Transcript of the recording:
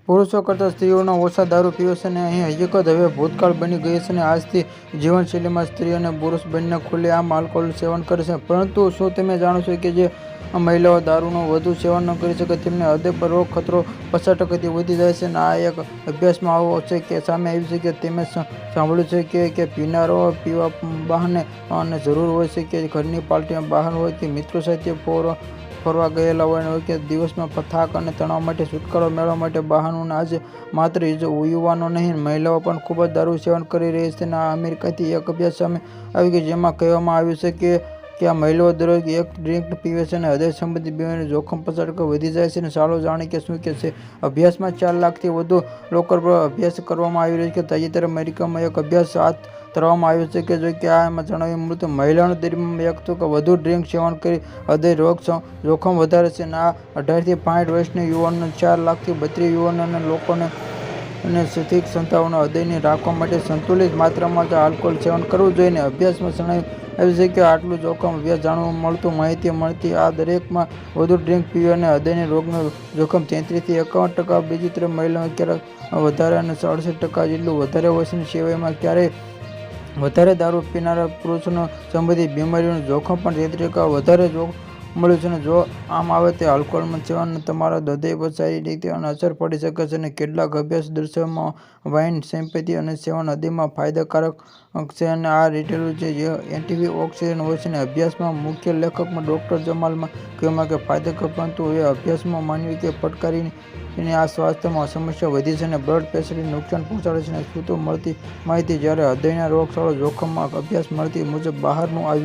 પુરુષો કરતાં સ્ત્રીઓનો ઓછા દારૂ પીવે છે અને અહીં હકીકત હવે ભૂતકાળ બની ગઈ છે અને આજથી જીવનશૈલીમાં સ્ત્રી અને પુરુષ બંને ખુલ્લેઆમ આલ્કોહોલ સેવન કરે છે. પરંતુ શું તમે જાણો છો કે જે મહિલાઓ દારૂનું વધુ સેવન ન કરી શકે તેમને હૃદય રોગ ખતરો 50% વધી જાય છે? અને આ એક અભ્યાસમાં આવો છે કે સામે આવ્યું છે કે તમે સાંભળ્યું છે કે પીનારો પીવા બહાને અને જરૂર હોય છે કે ઘરની પાર્ટીમાં બહાર હોય કે મિત્રો સાથે ફરવા ગયેલા હોય કે દિવસમાં થાક અને તણાવ માટે છુટકારો મેળવવા માટે બહાનું. આજે માત્ર યુવાનો નહીં, મહિલાઓ પણ ખૂબ જ દારૂ સેવન કરી રહી છે. આ અમેરિકાથી એક અભ્યાસ સામે આવ્યો કે જેમાં કહેવામાં આવ્યું છે કે આ મહિલાઓ દરરોજ એક ડ્રિંક પીવે છે અને હૃદય સંબંધી બીમારીનું જોખમ 50% વધી જાય છે. ચાલો જાણીએ કે શું છે. અભ્યાસમાં 4 લાખથી વધુ લોકો પર અભ્યાસ કરવામાં આવી રહ્યો છે. તાજેતરમાં અમેરિકામાં એક અભ્યાસ હાથ ધરવામાં આવ્યો છે જો કે આમાં જણાવ્યું મુજબ મહિલાઓ દરમિયાન 1 કે વધુ ડ્રિંક સેવન કરી હૃદય રોગ જોખમ વધારે છે. આ 18 થી 65 વર્ષના યુવાનોને 4 લાખથી 32 યુવાનોને લોકોને અને સ્થિત સંસ્થાઓના હૃદયને રાખવા માટે સંતુલિત માત્રામાં આલ્કોહોલ સેવન કરવું જોઈએ. અભ્યાસમાં જણાવ્યું આવ્યું છે કે આટલું જોખમ અભ્યાસ જાણવા મળતું માહિતી મળતી આ દરેકમાં વધુ ડ્રિંક પીવી અને હૃદયના રોગનું જોખમ 33 થી 51%. બીજી તરફ મહિલાઓમાં ક્યારેક વધારે અને 68% જેટલું વધારે હોય છે. સિવાયમાં ક્યારેય વધારે દારૂ પીનારા પુરુષોને સંબંધિત બીમારીઓનું જોખમ પણ 33% વધારે જોવા મળ્યું છે. જો આમ આવે તો આલ્કોહોલનું સેવન તમારા હૃદય પર સારી રીતે અસર પડી શકે છે. અને કેટલાક અભ્યાસો દર્શાવે વાઇન, શેમ્પેન અને સેવન હૃદયમાં ફાયદાકારક છે અને આ રીટેલું છે જે એન્ટીઓક્સિડન્ટ હોય છે. અભ્યાસમાં મુખ્ય લેખક ડોક્ટર જમાલમાં કહેવામાં કે ફાયદાકારક, પરંતુ હવે અભ્યાસમાં માનવી કે પડકારીને આ સ્વાસ્થ્યમાં સમસ્યા વધી છે અને બ્લડ પ્રેશરને નુકસાન પહોંચાડે છે. સૂત્રો મળતી માહિતી જ્યારે હૃદયના રોગચાળા જોખમમાં અભ્યાસ મળતી મુજબ બહારનું આવ્યું